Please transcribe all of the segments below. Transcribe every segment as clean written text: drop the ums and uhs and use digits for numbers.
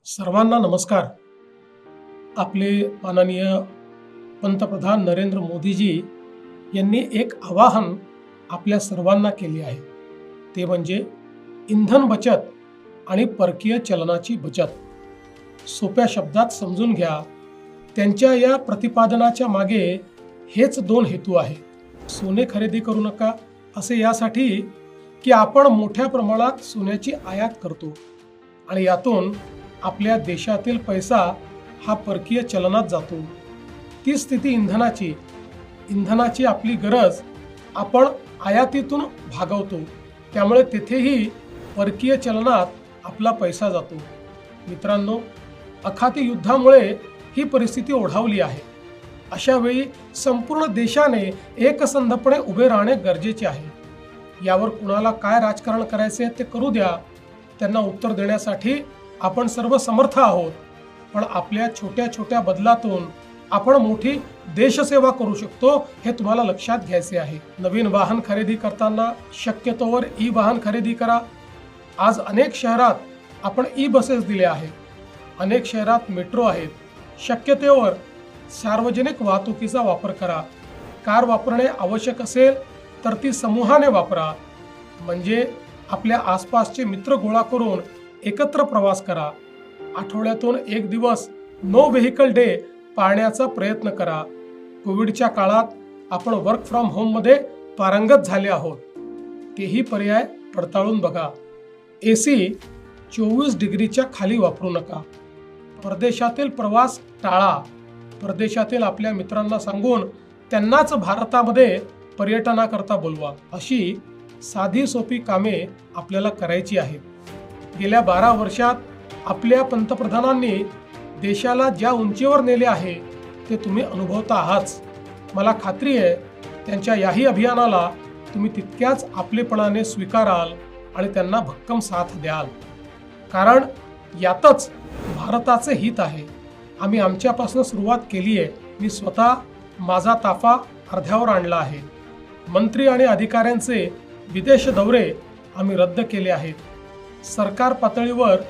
सर्वांना नमस्कार। आपले माननीय पंतप्रधान नरेंद्र मोदीजी यांनी एक आवाहन आपल्या सर्वांना केले आहे, ते म्हणजे इंधन बचत आणि परकीय चलनाची बचत। सोप्या शब्दात समजून घ्या, त्यांच्या या प्रतिपादनाच्या मागे हेच दोन हेतू आहेत। सोने खरेदी करू नका असे यासाठी की आपण मोठ्या प्रमाणात सोन्याची आयात करतो आणि यातून आपल्या देशातील पैसा हा परकीय चलनात जातो। ती स्थिती इंधनाची आपली गरज आपण आयातीतून भागवतो, त्यामुळे तेथेही परकीय चलनात आपला पैसा जातो। मित्रांनो, अखाती युद्धामुळे ही परिस्थिती ओढावली आहे। अशा वेळी संपूर्ण देशाने एकसंधपणे उभे राहणे गरजेचे आहे। यावर कुणाला काय राजकारण करायचे ते करू द्या, त्यांना उत्तर देण्यासाठी आपण सर्व समर्थ आहोत। पण आपल्या छोट्या छोट्या बदलातून आपण मोठी देशसेवा करू शकतो, हे तुम्हाला लक्षात घ्यायचे आहे। नवीन वाहन खरेदी करताना शक्यतोवर ई वाहन खरेदी करा। आज अनेक शहरात आपण ई बसेस दिल्या आहेत, अनेक शहरात मेट्रो आहेत। शक्यतोवर सार्वजनिक वाहतुकीचा वापर करा। कार वापरणे आवश्यक असेल तर ती समूहाने वापरा, म्हणजे आपल्या आसपासचे मित्र गोळा करून एकत्र प्रवास करा। आठवड्यातून एक दिवस नो व्हेकल डे पाळण्याचा प्रयत्न करा। कोविडच्या काळात आपण वर्क फ्रॉम होम मध्ये पारंगत झाले आहोत, तेही पर्याय पडताळून बघा। AC 24 डिग्रीच्या खाली वापरू नका। परदेशातील प्रवास टाळा। परदेशातील आपल्या मित्रांना सांगून त्यांनाच भारतामध्ये पर्यटनाकरता बोलवा। अशी साधी सोपी कामे आपल्याला करायची आहेत। गेल्या 12 वर्षात आपल्या पंतप्रधानांनी देशाला ज्या उंचीवर नेले आहे ते तुम्ही अनुभवता आहात। मला खात्री आहे त्यांच्या याही अभियानाला तुम्ही तितक्याच आपलेपणाने स्वीकाराल आणि त्यांना भक्कम साथ द्याल, कारण यातच भारताचे हित आहे। आम्ही आमच्यापासून सुरुवात केली आहे। मी स्वतः माझा ताफा अर्ध्यावर आणला आहे। मंत्री आणि अधिकाऱ्यांचे विदेश दौरे आम्ही रद्द केले आहेत। सरकार पातळीवर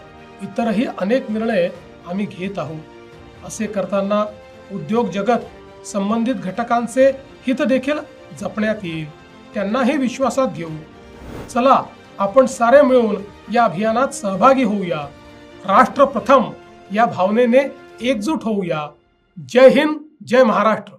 इतरही अनेक निर्णय आम्ही घेत आहोत। असे करताना उद्योग जगत संबंधित घटकांचे हित देखील जपण्यात येईल, त्यांनाही विश्वासात घेऊ। चला, आपण सारे मिळून या अभियानात सहभागी होऊया। राष्ट्र प्रथम या भावनेने एकजूट होऊया। जय हिंद, जय महाराष्ट्र।